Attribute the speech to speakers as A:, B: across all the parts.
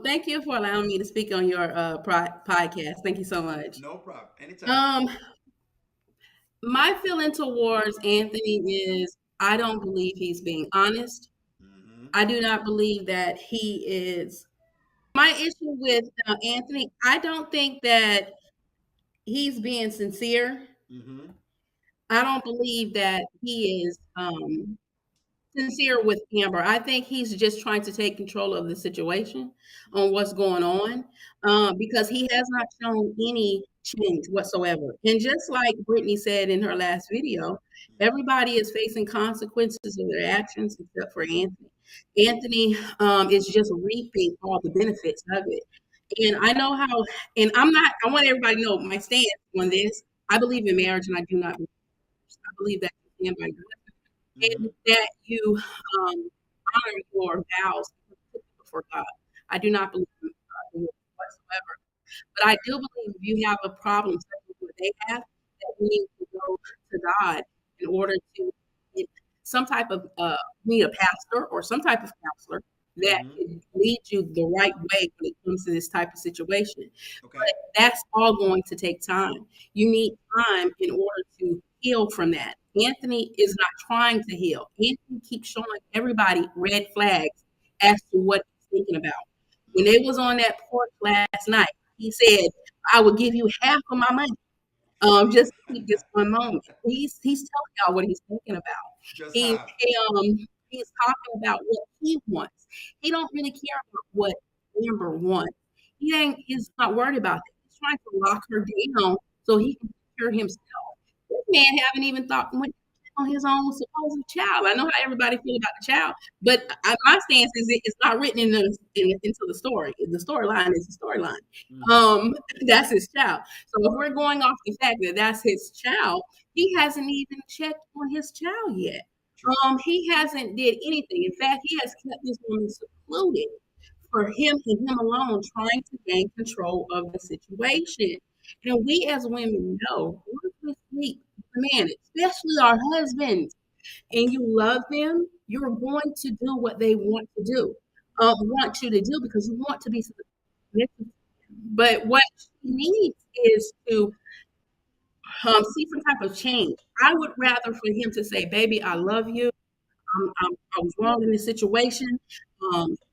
A: Thank you for allowing me to speak on your podcast. Thank you so much.
B: No problem. Anytime.
A: Um, my feeling towards Anthony is I don't believe he's being honest.
B: Mm-hmm.
A: I do not believe that he is. My issue with Anthony, I don't think that he's being sincere.
B: Mm-hmm.
A: I don't believe that he is sincere with Amber. I think he's just trying to take control of the situation on what's going on because he has not shown any change whatsoever. And just like Brittany said in her last video, everybody is facing consequences of their actions except for Anthony. Anthony is just reaping all the benefits of it. And I know how, and I want everybody to know my stance on this. I believe in marriage and I do not, I believe that you stand by your
B: Mm-hmm.
A: and that you honor your vows before God. I do not believe in whatsoever. But I do believe if you have a problem such as what they have, that we need to go to God in order to get some type of need a pastor or some type of counselor that
B: Mm-hmm.
A: can lead you the right way when it comes to this type of situation.
B: Okay.
A: But that's all going to take time. You need time in order to heal from that. Anthony is not trying to heal. Anthony keeps showing everybody red flags as to what he's thinking about. When they was on that porch last night, he said, "I will give you half of my money, just to keep this one moment." He's telling y'all what he's thinking about.
B: Just
A: He,
B: half.
A: he he's talking about what he wants. He don't really care about what Amber wants. He's not worried about that. He's trying to lock her down so he can secure himself. This man haven't even thought went on his own supposed child. I know how everybody feel about the child, but my stance is it's not written into the story. The storyline is the storyline.
B: Mm-hmm.
A: Um, that's his child. So if we're going off the fact that that's his child, he hasn't even checked on his child yet.
B: True.
A: He hasn't did anything. In fact, he has kept this woman secluded for him and him alone, trying to gain control of the situation. And we as women know once we sleep with a man, especially our husbands, and you love them, you're going to do what they want you to do because you want to be submissive. But what she needs is to see some type of change. I would rather for him to say, "Baby, I love you. I was wrong in this situation."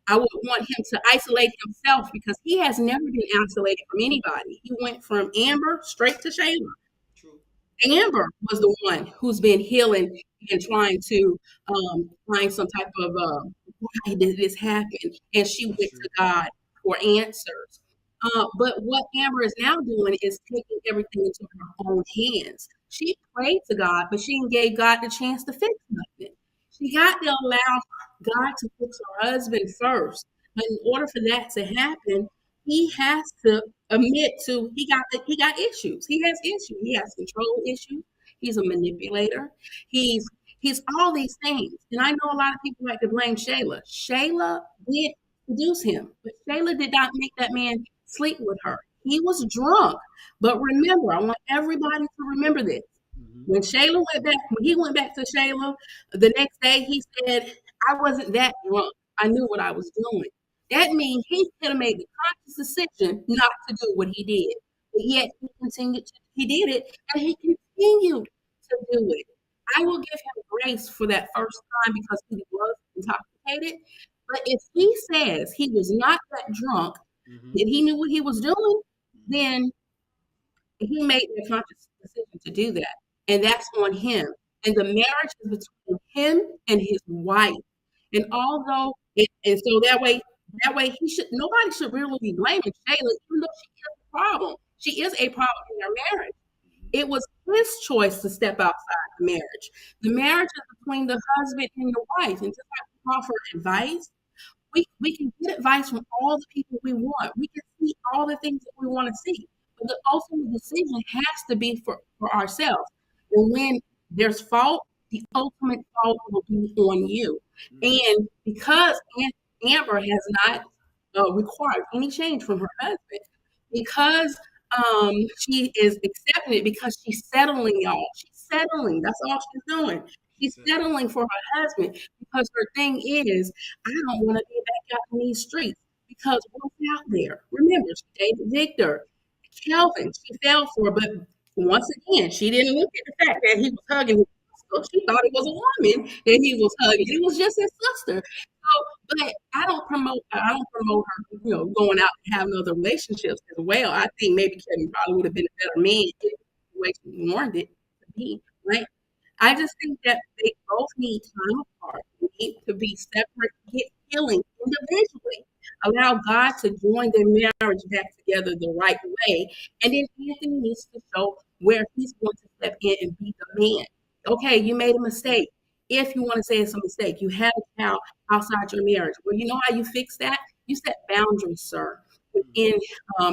A: I would want him to isolate himself because he has never been isolated from anybody. He went from Amber straight to Shayla.
B: True.
A: Amber was the one who's been healing and trying to find some type of why did this happen, and she went
B: That's true.
A: to God for answers. But what Amber is now doing is taking everything into her own hands. She prayed to God, but she gave God the chance to fix nothing. She got to allow God to fix her husband first. But in order for that to happen, he has to admit to he got issues. He has issues. He has control issues. He's a manipulator. He's he's all these things. And I know a lot of people like to blame Shayla. Shayla did seduce him, but Shayla did not make that man sleep with her. He was drunk. But remember, I want everybody to remember this.
B: Mm-hmm.
A: When he went back to Shayla, the next day he said, "I wasn't that drunk. I knew what I was doing." That means he could have made the conscious decision not to do what he did. But yet he did it, and he continued to do it. I will give him grace for that first time because he was intoxicated. But if he says he was not that drunk,
B: Mm-hmm.
A: that he knew what he was doing, then he made the conscious decision to do that. And that's on him. And the marriage is between him and his wife. And although and so that way he should nobody should really be blaming Shayla, even though she is a problem. She is a problem in their marriage. It was his choice to step outside the marriage. The marriage is between the husband and the wife. And just like we offer advice, we can get advice from all the people we want. We can see all the things that we want to see. But the ultimate decision has to be for ourselves. And when there's fault, the ultimate fault will be on you.
B: Mm-hmm.
A: And because Amber has not required any change from her husband, because she is accepting it, because she's settling, y'all. She's settling. That's all she's doing. She's
B: Said,
A: settling for her husband because her thing is, I don't want to be back out in these streets. because what's out there? Remember, she dated Victor. Kelvin, she fell for, but once again, she didn't look at the fact that he was hugging his sister. She thought it was a woman that he was hugging. It was just his sister. So, but I don't promote her, going out and having other relationships as well. I think maybe Kevin probably would have been a better man if the situation warranted to be, right? I just think that they both need time apart. They need to be separate, get healing individually. Allow God to join their marriage back together the right way. And then Anthony needs to show where he's going to step in and be the man. Okay, you made a mistake. If you want to say it's a mistake, you had a child outside your marriage. Well, you know how you fix that? You set boundaries, sir, within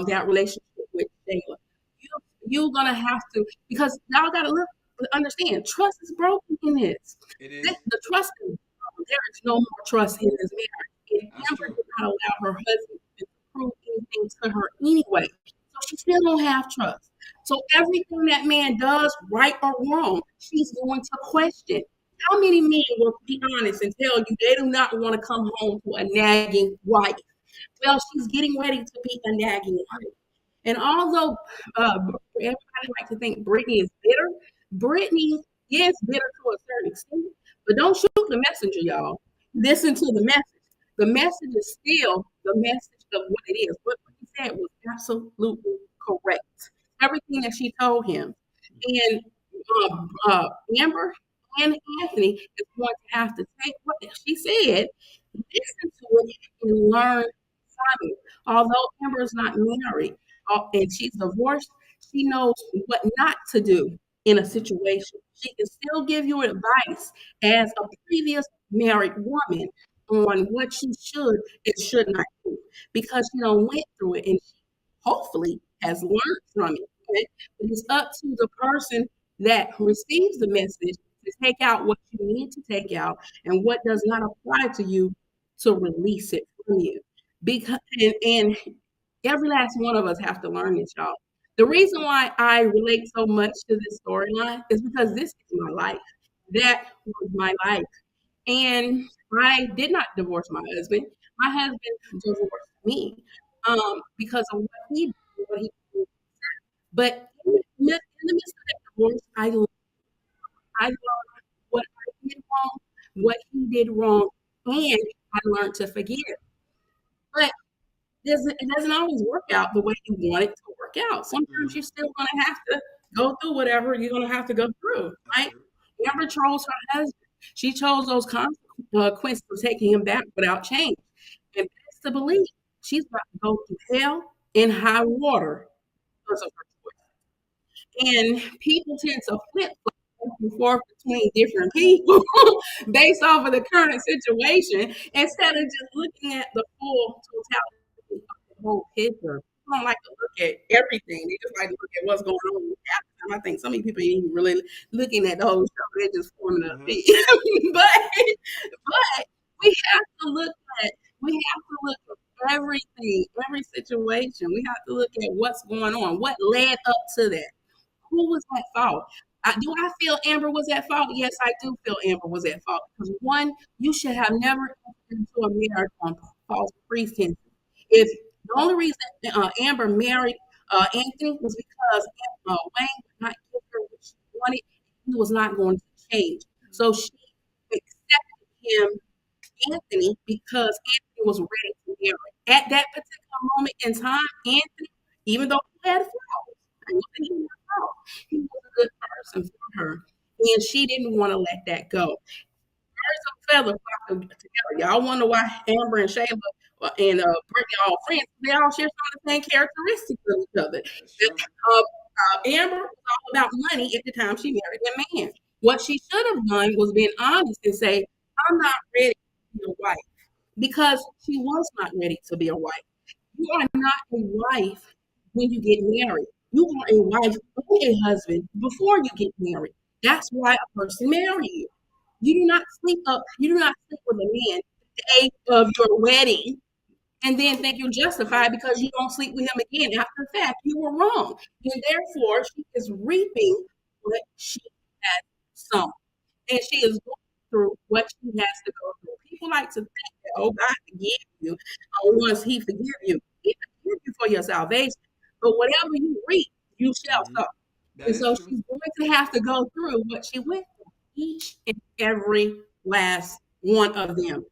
A: that relationship with Shayla. You, you're going to have to, because y'all got to look understand, trust is broken in this.
B: It is.
A: The trust is broken. There is no more trust in this marriage. And
B: That's
A: Amber
B: true.
A: did not allow her husband to prove anything to her anyway. So she still don't have trust. So everything that man does, right or wrong, she's going to question. How many men will be honest and tell you they do not want to come home to a nagging wife? Well, she's getting ready to be a nagging wife. And although everybody likes to think Brittany is bitter, Brittany is bitter to a certain extent. But don't shoot the messenger, y'all. Listen to the message. The message is still the message of what it is. What he said was absolutely correct. Everything that she told him. And Amber and Anthony is going to have to take what she said, listen to it, and learn from it. Although Amber is not married and she's divorced, she knows what not to do in a situation. She can still give you advice as a previous married woman on what you should and should not do because she don't went through it and she hopefully has learned from it. Okay? But it's up to the person that receives the message to take out what you need to take out and what does not apply to you to release it from you. Because and every last one of us have to learn this, y'all. The reason why I relate so much to this storyline is because this is my life. That was my life. And I did not divorce my husband. My husband divorced me because of what he did, what he did. But in the midst of that divorce, I learned what I did wrong, what he did wrong, and I learned to forgive. But it doesn't always work out the way you want it to work out. Sometimes
B: Hmm.
A: you're still going to have to go through whatever you're going to have to go through,
B: That's
A: right?
B: true.
A: Amber chose her husband. She chose those consequences of taking him back without change. And best to believe she's about to go through hell and high water because of her choice. And people tend to flip back and forth between different people based off of the current situation instead of just looking at the full totality of the whole picture. People don't like to look at everything. They just like to look at what's going on with the I think some of you people ain't even really looking at the whole show. They're just forming an
B: Hmm.
A: opinion. But we have to look at we have to look at everything, every situation. We have to look at what's going on, what led up to that. Who was at fault? Do I feel Amber was at fault? Yes, I do feel Amber was at fault because one, you should have never entered into a marriage on false pretenses. If the only reason Amber married Anthony was because Wayne would not give her what she wanted, he was not going to change. So she accepted him, Anthony, because Anthony was ready to marry. At that particular moment in time, Anthony, even though he had flaws, I wasn't even her fault. He was a good person for her, and she didn't want to let that go. Birds of a feather flock together. Y'all wonder why Amber and Shayla and Brittany are all friends? They all share some of the same characteristics of each other.
B: That's true.
A: Amber was all about money at the time she married that man. What she should have done was been honest and say, "I'm not ready to be a wife," because she was not ready to be a wife. You are not a wife when you get married. You are a wife or a husband before you get married. That's why a person marries you. You do not sleep with a man the day of your wedding and then think you're justified because you don't sleep with him again after the fact. You were wrong. And therefore she is reaping what she has sown. And she is going through what she has to go through. People like to think that, oh, God forgive you. Once He forgive you, He forgive you for your salvation. But whatever you reap, you shall
B: Mm-hmm.
A: sow.
B: That
A: And
B: is
A: so
B: true.
A: she's going to have to go through what she went through, each and every last one of them.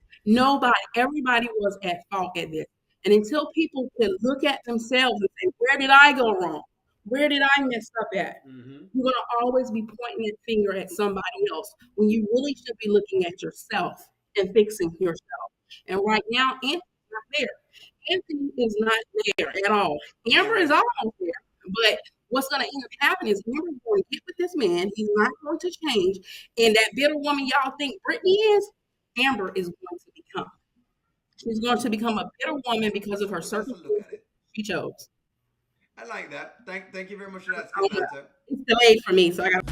A: Everybody was at fault at this. And until people can look at themselves and say, where did I go wrong? Where did I mess up at?
B: Mm-hmm.
A: You're going to always be pointing a finger at somebody else when you really should be looking at yourself and fixing yourself. And right now, Anthony's not there. Anthony is not there at all. Amber is
B: Never.
A: almost there, but what's going to end up happening is Amber's going to get with this man. He's not going to change. And that bitter woman y'all think Brittany is, Amber is going to become. She's going to become a bitter woman because of her
B: That's a look
A: circumstances
B: at it.
A: she chose.
B: I like that. Thank you very much for that,
A: Oh,
B: SkitLanta.
A: it's delayed for me, so I got